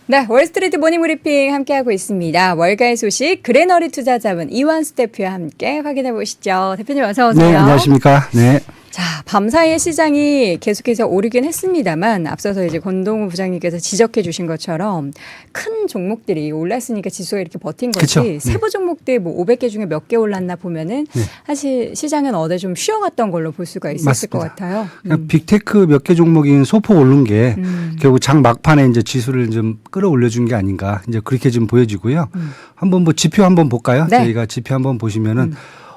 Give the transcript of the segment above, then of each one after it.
네, 월스트리트 모닝 브리핑 함께하고 있습니다. 월가의 소식 그레너리 투자자문 이완수 대표와 함께 확인해 보시죠. 대표님 어서 오세요. 네, 안녕하십니까. 네. 자, 밤사이에 시장이 계속해서 오르긴 했습니다만 앞서서 이제 권동우 부장님께서 지적해 주신 것처럼 큰 종목들이 올랐으니까 지수가 이렇게 버틴 거지. 그쵸. 네. 세부 종목들 뭐 500개 중에 몇 개 올랐나 보면은 네. 사실 시장은 어제 좀 쉬어갔던 걸로 볼 수가 있었을 맞습니다. 것 같아요. 그러니까 빅테크 몇 개 종목인 소폭 오른 게 결국 장 막판에 이제 지수를 좀 끌어올려준 게 아닌가 이제 그렇게 좀 보여지고요. 한번 뭐 지표 한번 볼까요? 네. 저희가 지표 한번 보시면은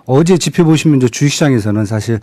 어제 지표 보시면 이제 주식시장에서는 사실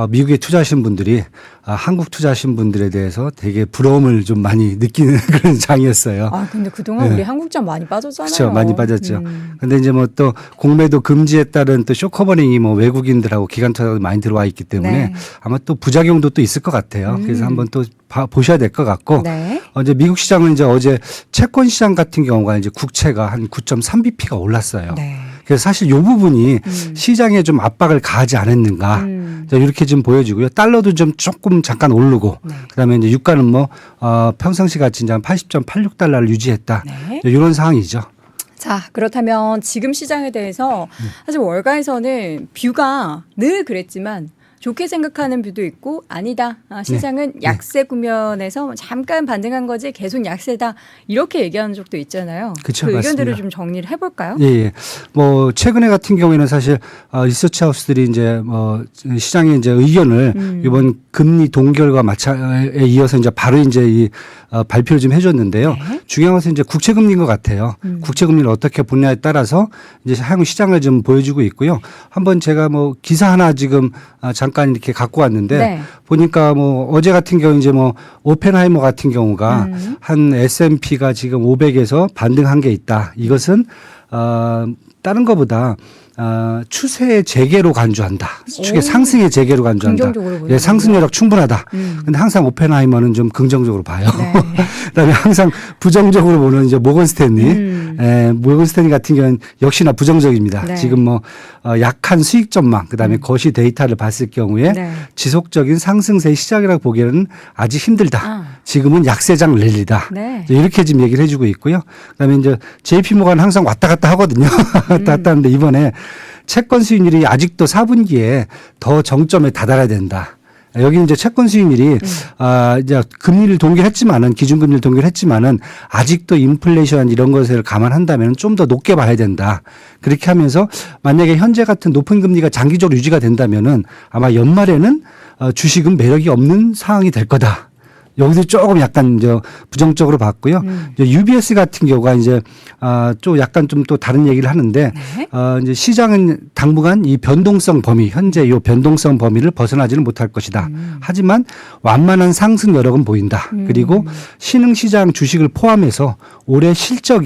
미국에 투자하신 분들이 한국 투자하신 분들에 대해서 되게 부러움을 좀 많이 느끼는 그런 장이었어요. 아, 근데 그동안 네. 우리 한국장 많이 빠졌잖아요. 그렇죠. 많이 빠졌죠. 근데 이제 뭐 또 공매도 금지에 따른 또 쇼커버링이 뭐 외국인들하고 기관 투자도 많이 들어와 있기 때문에 네. 아마 또 부작용도 또 있을 것 같아요. 그래서 한번 또 보셔야 될 것 같고 네. 이제 미국 시장은 이제 어제 채권 시장 같은 경우가 이제 국채가 한 9.3bp가 올랐어요. 네. 그래서 사실 이 부분이 시장에 좀 압박을 가하지 않았는가 이렇게 좀 보여지고요. 달러도 좀 조금 잠깐 오르고 네. 그다음에 이제 유가는 뭐 평상시 같이 이제 한 80.86달러를 유지했다. 네. 이런 상황이죠. 자, 그렇다면 지금 시장에 대해서 사실 월가에서는 뷰가 늘 그랬지만 좋게 생각하는 뷰도 있고 아니다. 시장은 약세 구면에서 잠깐 반등한 거지 계속 약세다. 이렇게 얘기하는 적도 있잖아요. 그쵸, 그 의견들을 맞습니다. 좀 정리를 해볼까요? 예, 예. 뭐 최근에 같은 경우에는 사실 리서치 하우스들이 이제 시장의 이제 의견을 이번 금리 동결과 마찰에 이어서 이제 바로 이제 이 발표를 좀 해줬는데요. 네. 중요한 것은 이제 국채 금리인 것 같아요. 국채 금리를 어떻게 보냐에 따라서 이제 향후 시장을 좀 보여주고 있고요. 한번 제가 뭐 기사 하나 지금 잠깐 이렇게 갖고 왔는데 네. 보니까 뭐 어제 같은 경우 이제 뭐 오펜하이머 같은 경우가 한 S&P가 지금 500에서 반등한 게 있다. 이것은 다른 것보다 추세의 재개로 간주한다. 추세 상승의 재개로 간주한다. 긍정적으로 보는군요. 예, 상승 여력 충분하다. 근데 항상 오펜하이머는 좀 긍정적으로 봐요. 네. 그다음에 항상 부정적으로 보는 이제 모건 스탠리. 모건 스탠리 같은 경우는 역시나 부정적입니다. 네. 지금 뭐 약한 수익 전망, 그다음에 거시 데이터를 봤을 경우에 네. 지속적인 상승세의 시작이라고 보기에는 아직 힘들다. 지금은 약세장 랠리다. 네. 이렇게 지금 얘기를 해주고 있고요. 그다음에 이제 JP 모건 항상 왔다 갔다 하거든요. 왔다 갔다 하는데 이번에 채권 수익률이 아직도 4분기에 더 정점에 다다라야 된다. 여기는 이제 채권 수익률이 이제 금리를 동결했지만은 기준금리를 동결했지만은 아직도 인플레이션 이런 것을 감안한다면 좀 더 높게 봐야 된다. 그렇게 하면서 만약에 현재 같은 높은 금리가 장기적으로 유지가 된다면은 아마 연말에는 주식은 매력이 없는 상황이 될 거다. 여기서 조금 약간 이제 부정적으로 봤고요. 이제 UBS 같은 경우가 이제 좀 약간 좀 또 다른 얘기를 하는데 네. 이제 시장은 당분간 이 변동성 범위 현재 이 변동성 범위를 벗어나지는 못할 것이다. 하지만 완만한 상승 여력은 보인다. 그리고 신흥 시장 주식을 포함해서 올해 실적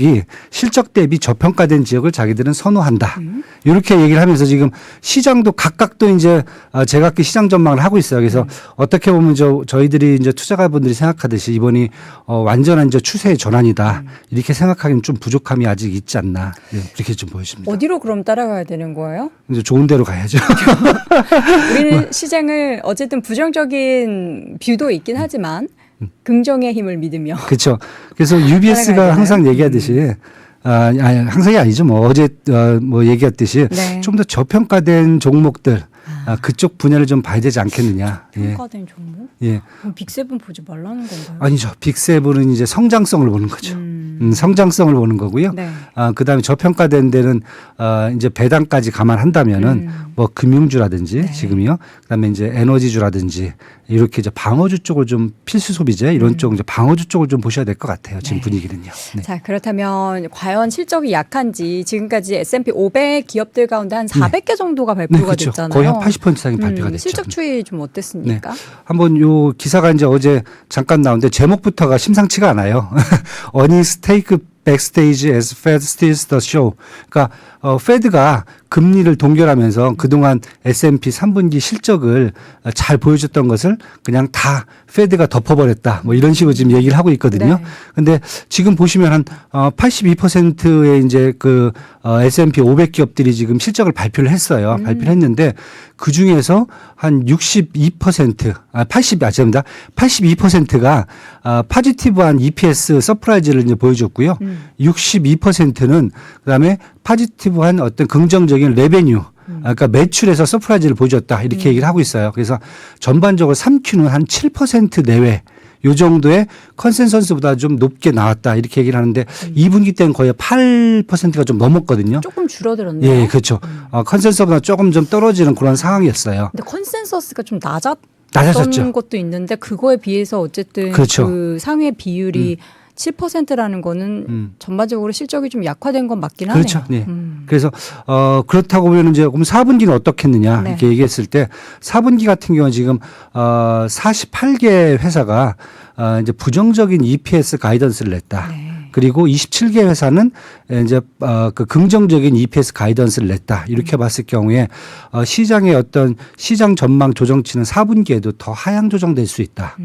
대비 저평가된 지역을 자기들은 선호한다. 이렇게 얘기를 하면서 지금 시장도 각각 또 이제 제각기 시장 전망을 하고 있어요. 그래서 어떻게 보면 저희들이 이제 투자가분들이 생각하듯이 이번이 완전한 이제 추세의 전환이다. 이렇게 생각하기는 좀 부족함이 아직 있지 않나. 이렇게 좀 보여집니다. 어디로 그럼 따라가야 되는 거예요? 이제 좋은 데로 가야죠. 우리는 시장을 어쨌든 부정적인 뷰도 있긴 하지만 긍정의 힘을 믿으며. 그렇죠. 그래서 따라가야 UBS가 되나요? 항상 얘기하듯이 항상이 아니죠. 뭐 어제 뭐 얘기했듯이 네. 좀 더 저평가된 종목들 그쪽 분야를 좀 봐야 되지 않겠느냐. 예. 평가된 종목? 예. 그럼 빅세븐 보지 말라는 건가요? 아니죠. 빅세븐은 이제 성장성을 보는 거죠. 성장성을 보는 거고요. 네. 그다음에 저평가된 데는 이제 배당까지 감안한다면은 뭐 금융주라든지 네. 지금이요. 그다음에 이제 에너지주라든지 이렇게 이제 방어주 쪽을 좀 필수 소비재 이런 쪽 이제 방어주 쪽을 좀 보셔야 될 것 같아요. 지금 네. 분위기는요. 네. 자, 그렇다면 과연 실적이 약한지 지금까지 S&P 500 기업들 가운데 한 400개 정도가 발표가 그렇죠. 됐잖아요. 거의 한 80% 이상이 발표가 됐죠. 실적 추이 좀 어땠습니까? 한번 요 기사가 이제 어제 잠깐 나오는데 제목부터가 심상치가 않아요. 어닝 스테이크 backstage as Fed steals the show. 그러니까 페드가 금리를 동결하면서 그동안 S&P 3분기 실적을 잘 보여줬던 것을 그냥 다 페드가 덮어버렸다. 뭐 이런 식으로 지금 얘기를 하고 있거든요. 네. 근데 지금 보시면 한 82%의 이제 그 S&P 500 기업들이 지금 실적을 발표를 했어요. 발표를 했는데 그 중에서 한 82%가 파지티브한 EPS 서프라이즈를 이제 보여줬고요. 62%는 그다음에 파지티브한 어떤 긍정적인 레베뉴 그러니까 매출에서 서프라이즈를 보여줬다 이렇게 얘기를 하고 있어요. 그래서 전반적으로 3Q는 한 7% 내외 요 정도의 컨센서스보다 좀 높게 나왔다 이렇게 얘기를 하는데 2분기 때는 거의 8%가 좀 넘었거든요. 조금 줄어들었네요. 예, 그렇죠. 컨센서스보다 조금 좀 떨어지는 그런 상황이었어요. 근데 컨센서스가 좀 낮았던 낮았었죠. 것도 있는데 그거에 비해서 어쨌든 그렇죠. 그 상회 비율이 7%라는 거는 전반적으로 실적이 좀 약화된 건 맞긴 하네요. 그렇죠. 네. 그래서 그렇다고 보면 이제 그럼 4분기는 어떻겠느냐 네. 이렇게 얘기했을 때 4분기 같은 경우는 지금 48개 회사가 이제 부정적인 EPS 가이던스를 냈다. 네. 그리고 27개 회사는 이제 그 긍정적인 EPS 가이던스를 냈다. 이렇게 봤을 경우에 시장의 어떤 시장 전망 조정치는 4분기에도 더 하향 조정될 수 있다.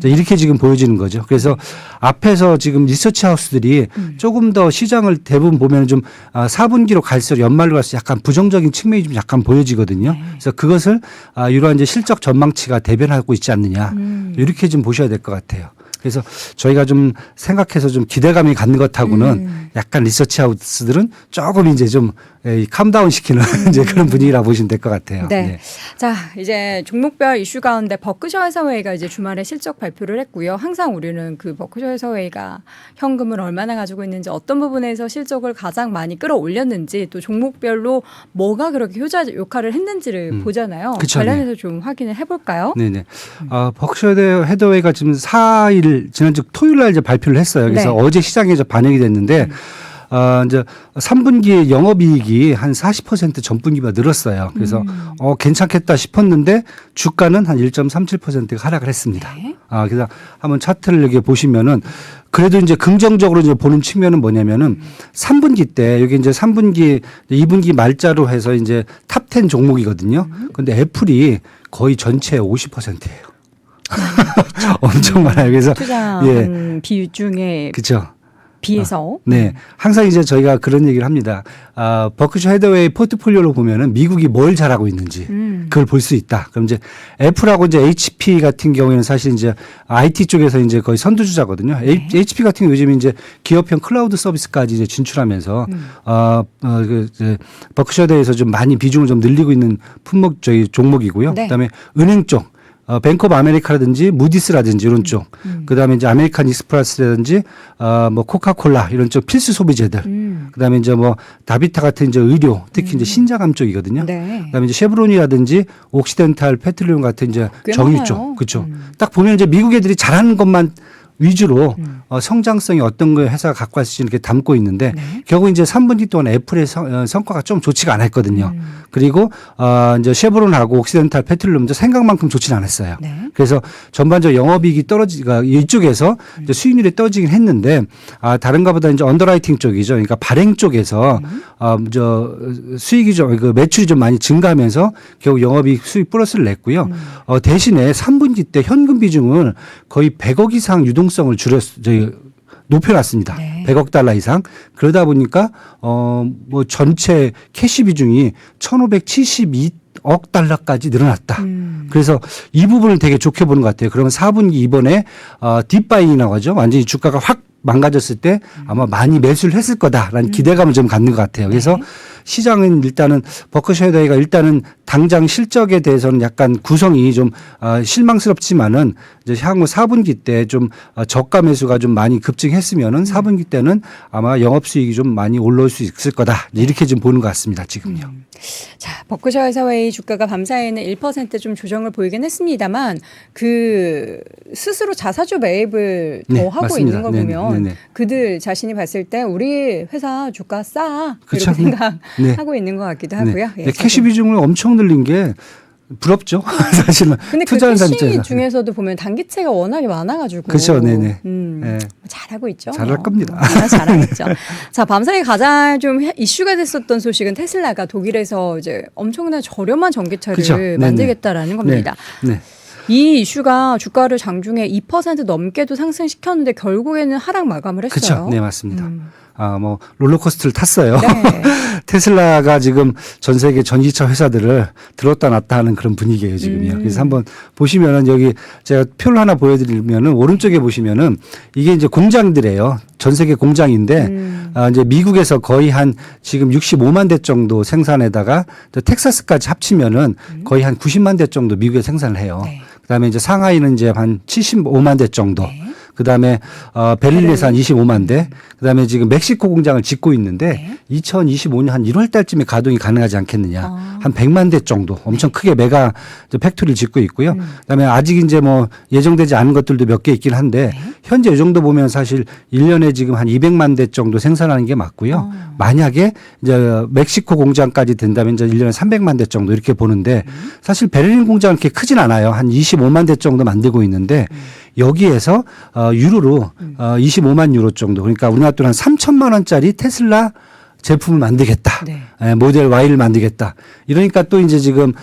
이렇게 지금 보여지는 거죠. 그래서 앞에서 지금 리서치 하우스들이 조금 더 시장을 대부분 보면 좀 4분기로 갈수록 연말로 갈수록 약간 부정적인 측면이 좀 약간 보여지거든요. 그래서 그것을 이러한 이제 실적 전망치가 대변하고 있지 않느냐. 이렇게 좀 보셔야 될 것 같아요. 그래서 저희가 좀 생각해서 좀 기대감이 갖는 것하고는 약간 리서치 하우스들은 조금 이제 좀 캄다운 시키는 이제 그런 분위기라 보시면 될 것 같아요. 네. 네. 자, 이제 종목별 이슈 가운데 버크셔 해서웨이가 이제 주말에 실적 발표를 했고요. 항상 우리는 그 버크셔 해서웨이가 현금을 얼마나 가지고 있는지 어떤 부분에서 실적을 가장 많이 끌어올렸는지 또 종목별로 뭐가 그렇게 효자 역할을 했는지를 보잖아요. 그쵸, 관련해서 좀 확인을 해볼까요? 네네. 버크셔 헤더웨이가 지금 4일 지난주 토요일 날 이제 발표를 했어요. 그래서 네. 어제 시장에 이제 반영이 됐는데 이제 3분기 영업이익이 한 40% 전분기보다 늘었어요. 그래서 괜찮겠다 싶었는데 주가는 한 1.37%가 하락을 했습니다. 네. 그래서 한번 차트를 여기 보시면은 그래도 이제 긍정적으로 이제 보는 측면은 뭐냐면은 3분기 때 여기 이제 3분기 2분기 말자로 해서 이제 탑 10 종목이거든요. 근데 애플이 거의 전체의 50%예요. 엄청 많아요. 그래서 투자 비중에 그렇죠. 비해서 네. 항상 이제 저희가 그런 얘기를 합니다. 버크셔 헤더웨이 포트폴리오로 보면은 미국이 뭘 잘하고 있는지 그걸 볼 수 있다. 그럼 이제 애플하고 이제 HP 같은 경우에는 사실 이제 IT 쪽에서 이제 거의 선두주자거든요. HP 같은 경우 요즘 이제 기업형 클라우드 서비스까지 이제 진출하면서 버크셔 헤더웨이에서 좀 많이 비중을 좀 늘리고 있는 품목 저희 종목이고요. 네. 그다음에 은행 쪽 뱅크 오브 아메리카라든지 무디스라든지 이런 쪽, 그다음에 이제 아메리칸 익스프레스라든지 뭐 코카콜라 이런 쪽 필수 소비재들, 그다음에 이제 뭐 다비타 같은 이제 의료, 특히 이제 신자감 쪽이거든요. 네. 그다음에 이제 쉐브론이라든지 옥시덴탈 페트롤리움 같은 이제 꽤 정유 많아요. 쪽, 그렇죠. 딱 보면 이제 미국 애들이 잘하는 것만 위주로 성장성이 어떤 거 회사가 갖고 왔을지 이렇게 담고 있는데 결국 이제 3분기 동안 애플의 성과가 좀 좋지가 않았거든요. 그리고 이제 쉐브론하고 옥시덴탈 페트롤리움도 생각만큼 좋지는 않았어요. 네. 그래서 전반적으로 영업이익이 떨어지가 이쪽에서 이제 수익률이 떨어지긴 했는데 다른가보다 이제 언더라이팅 쪽이죠. 그러니까 발행 쪽에서 저 수익이 좀 그 매출이 좀 많이 증가하면서 결국 영업이익 수익 플러스를 냈고요. 대신에 3분기 때 현금 비중을 거의 100억 이상 유동성을 높여놨습니다. 네. 100억 달러 이상. 그러다 보니까 뭐 전체 캐시 비중이 1,572억 달러까지 늘어났다. 그래서 이 부분을 되게 좋게 보는 것 같아요. 그러면 4분기 이번에 딥바잉이라고 하죠. 완전히 주가가 확 망가졌을 때 아마 많이 매수를 했을 거다라는 기대감을 좀 갖는 것 같아요. 그래서 시장은 일단은 버크셔 헤더웨이가 일단은 당장 실적에 대해서는 약간 구성이 좀 실망스럽지만은 이제 향후 4분기 때 좀 저가 매수가 좀 많이 급증했으면은 4분기 때는 아마 영업 수익이 좀 많이 올라올 수 있을 거다. 이렇게 좀 보는 것 같습니다. 지금요. 자, 버크셔 해서웨이 주가가 밤사이에는 1%좀 조정을 보이긴 했습니다만 그 스스로 자사주 매입을 더 네, 하고 맞습니다. 있는 거 네, 보면 네, 네. 그들 자신이 봤을 때 우리 회사 주가 싸 그렇죠. 이렇게 생각하고 네. 있는 것 같기도 하고요. 네. 캐시 비중을 엄청 늘린 게 부럽죠. 사실은 근데 그 투자하는 사람 캐시 입장에서. 중에서도 보면 단기채가 워낙에 많아가지고. 그렇죠. 네네. 네. 잘하고 있죠. 잘할 겁니다. 잘하겠죠. 자, 밤사이 가장 좀 이슈가 됐었던 소식은 테슬라가 독일에서 이제 엄청난 저렴한 전기차를 그쵸. 네네. 만들겠다라는 겁니다. 네. 이 이슈가 주가를 장중에 2% 넘게도 상승시켰는데 결국에는 하락 마감을 했어요. 그렇죠. 네, 맞습니다. 뭐 롤러코스터를 탔어요. 네. 테슬라가 지금 전 세계 전기차 회사들을 들었다 놨다 하는 그런 분위기예요, 지금요. 그래서 한번 보시면은 여기 제가 표를 하나 보여드리면은 오른쪽에 보시면은 이게 이제 공장들이에요. 전 세계 공장인데 이제 미국에서 거의 한 지금 65만 대 정도 생산에다가 텍사스까지 합치면은 거의 한 90만 대 정도 미국에 생산을 해요. 네. 그다음에 이제 상하이는 이제 한 75만 대 정도. 네. 그다음에 베를린에서 한 25만 대. 그다음에 지금 멕시코 공장을 짓고 있는데 네. 2025년 한 1월 달쯤에 가동이 가능하지 않겠느냐. 한 100만 대 정도 엄청 크게 메가 팩토리를 짓고 있고요. 그다음에 아직 이제 뭐 예정되지 않은 것들도 몇 개 있긴 한데 현재 이 정도 보면 사실 1년에 지금 한 200만 대 정도 생산하는 게 맞고요. 만약에 이제 멕시코 공장까지 된다면 이제 1년에 300만 대 정도 이렇게 보는데 사실 베를린 공장은 그렇게 크진 않아요. 한 25만 대 정도 만들고 있는데 여기에서 유로로 25만 유로 정도 그러니까 우리나라 돈 한 3천만 원짜리 테슬라 제품을 만들겠다. 네. 모델 Y를 만들겠다. 이러니까 또 이제 지금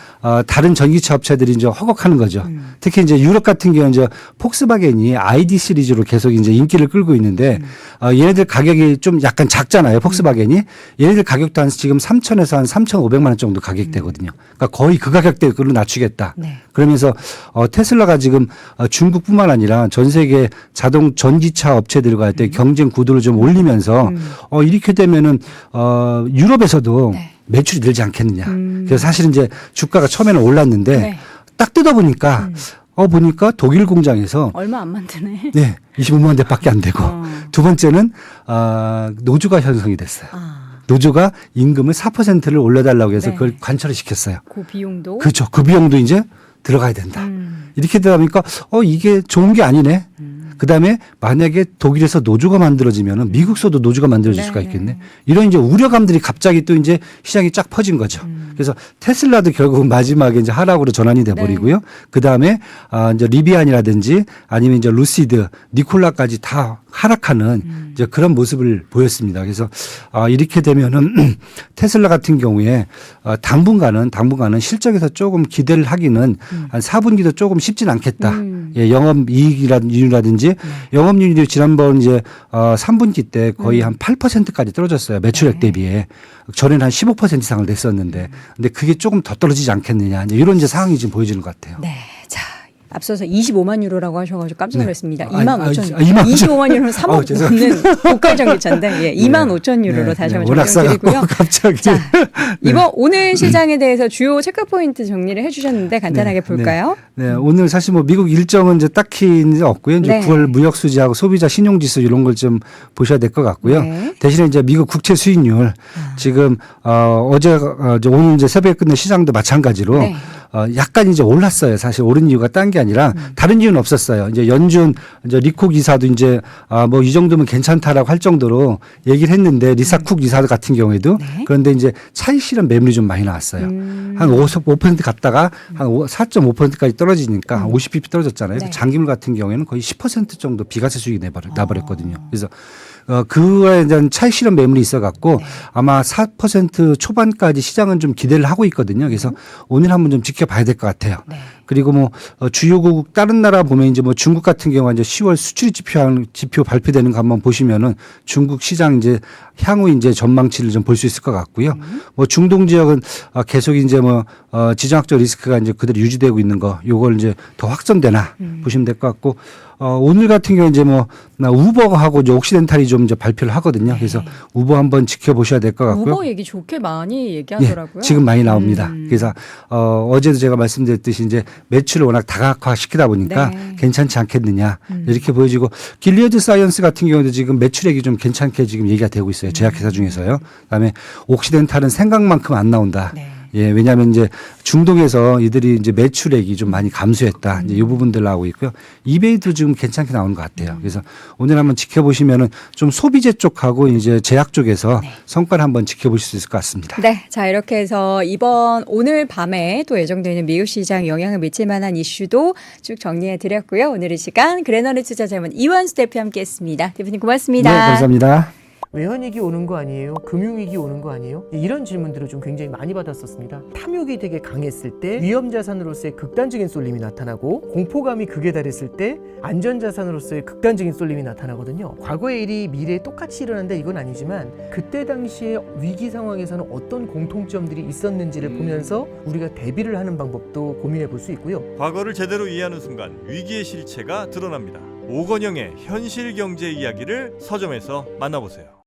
다른 전기차 업체들이 이제 허걱하는 거죠. 특히 이제 유럽 같은 경우는 이제 폭스바겐이 ID 시리즈로 계속 이제 인기를 끌고 있는데 얘네들 가격이 좀 약간 작잖아요. 폭스바겐이. 얘네들 가격도 한 지금 3천에서 한 3,500만 원 정도 가격대거든요. 그러니까 거의 그 가격대로 낮추겠다. 네. 그러면서 테슬라가 지금 중국뿐만 아니라 전 세계 자동 전기차 업체들과 할 때 경쟁 구도를 좀 올리면서 이렇게 되면은 유럽에서도 네. 매출이 늘지 않겠느냐. 그래서 사실은 이제 주가가 처음에는 올랐는데 네. 딱 뜯어보니까 보니까 독일 공장에서 얼마 안 만드네. 네, 25만 대밖에 안 되고 두 번째는 노조가 형성이 됐어요. 노조가 임금을 4%를 올려달라고 해서 네. 그걸 관철을 시켰어요. 그 비용도. 그렇죠. 그 비용도 이제 들어가야 된다. 이렇게 되다 보니까 이게 좋은 게 아니네. 그다음에 만약에 독일에서 노조가 만들어지면은 미국서도 노조가 만들어질 수가 있겠네. 이런 이제 우려감들이 갑자기 또 이제 시장이 쫙 퍼진 거죠. 그래서 테슬라도 결국 마지막에 이제 하락으로 전환이 돼 버리고요. 그다음에 이제 리비안이라든지 아니면 이제 루시드, 니콜라까지 다 하락하는 이제 그런 모습을 보였습니다. 그래서 이렇게 되면은 테슬라 같은 경우에 당분간은 실적에서 조금 기대를 하기는 한 4분기도 조금 쉽진 않겠다. 예, 영업이익이라든지 영업이익이 지난번 이제 3분기 때 거의 한 8%까지 떨어졌어요. 매출액 대비에. 전에는 한 15% 이상을 냈었는데 근데 그게 조금 더 떨어지지 않겠느냐. 이제 이런 이제 상황이 지금 보여지는 것 같아요. 네. 자, 앞서서 25만 유로라고 하셔가지고 깜짝 놀랐습니다. 네. 2만 5천 유로. 2만 25만 유로는 3억 넘는 고가 전기차인데 예, 2만 5천 유로로 다시 한번 워낙 설명드리고요. 싸갖고 갑자기. 자, 이번 오늘 시장에 대해서 주요 체크 포인트 정리를 해주셨는데 간단하게 볼까요? 네, 오늘 사실 뭐 미국 일정은 이제 딱히 이제 없고요. 이제 네. 9월 무역 수지하고 소비자 신용 지수 이런 걸 좀 보셔야 될 것 같고요. 네. 대신에 이제 미국 국채 수익률 지금 오늘 이제 새벽에 끝낸 시장도 마찬가지로 네. 약간 이제 올랐어요. 사실 오른 이유가 딴 게 아니라 다른 이유는 없었어요. 이제 연준 이제 리코 기사도 이제 뭐 이 정도면 괜찮다라고 할 정도로 얘기를 했는데 리사 쿡 기사 같은 경우에도 네. 그런데 이제 차익 실현 매물이 좀 많이 나왔어요. 한 5% 갔다가 한 4.5%까지 떨어지니까 한 50bp 떨어졌잖아요. 네. 그래서 장기물 같은 경우에는 거의 10% 정도 비과세 수익이 나버렸거든요. 그래서 그거에 대한 차익 실현 매물이 있어갖고 아마 4% 초반까지 시장은 좀 기대를 하고 있거든요. 그래서 오늘 한번 좀 지켜봐야 될 것 같아요. 네. 그리고 뭐 주요국 다른 나라 보면 이제 뭐 중국 같은 경우가 이제 10월 수출 지표 발표되는 거 한번 보시면은 중국 시장 이제 향후 이제 전망치를 좀 볼 수 있을 것 같고요. 뭐 중동 지역은 계속 이제 뭐 지정학적 리스크가 이제 그대로 유지되고 있는 거 요걸 이제 더 확전되나 보시면 될 것 같고 오늘 같은 경우 이제 뭐 우버하고 이제 옥시덴탈이 좀 이제 발표를 하거든요. 그래서 우버 한번 지켜보셔야 될 것 같고요. 우버 얘기 좋게 많이 얘기하더라고요. 네, 지금 많이 나옵니다. 그래서 어제도 제가 말씀드렸듯이 이제 매출을 워낙 다각화 시키다 보니까 네. 괜찮지 않겠느냐 이렇게 보여지고 길리어드 사이언스 같은 경우도 지금 매출액이 좀 괜찮게 지금 얘기가 되고 있어요. 제약회사 중에서요. 그다음에 옥시덴탈은 생각만큼 안 나온다. 네. 예, 왜냐하면 이제 중동에서 이들이 이제 매출액이 좀 많이 감소했다. 이제 이 부분들 나오고 있고요. 이베이도 지금 괜찮게 나오는 것 같아요. 그래서 오늘 한번 지켜보시면은 좀 소비재 쪽하고 이제 제약 쪽에서 성과를 한번 지켜보실 수 있을 것 같습니다. 네, 자 이렇게 해서 오늘 밤에 또 예정되는 미국 시장 영향을 미칠 만한 이슈도 쭉 정리해 드렸고요. 오늘 이 시간 그래너리 투자자문 이완수 대표 함께했습니다. 대표님 고맙습니다. 네, 감사합니다. 외환위기 오는 거 아니에요? 금융위기 오는 거 아니에요? 이런 질문들을 좀 굉장히 많이 받았었습니다. 탐욕이 되게 강했을 때 위험자산으로서의 극단적인 쏠림이 나타나고 공포감이 극에 달했을 때 안전자산으로서의 극단적인 쏠림이 나타나거든요. 과거의 일이 미래에 똑같이 일어난다 이건 아니지만 그때 당시에 위기 상황에서는 어떤 공통점들이 있었는지를 보면서 우리가 대비를 하는 방법도 고민해 볼 수 있고요. 과거를 제대로 이해하는 순간 위기의 실체가 드러납니다. 오건영의 현실 경제 이야기를 서점에서 만나보세요.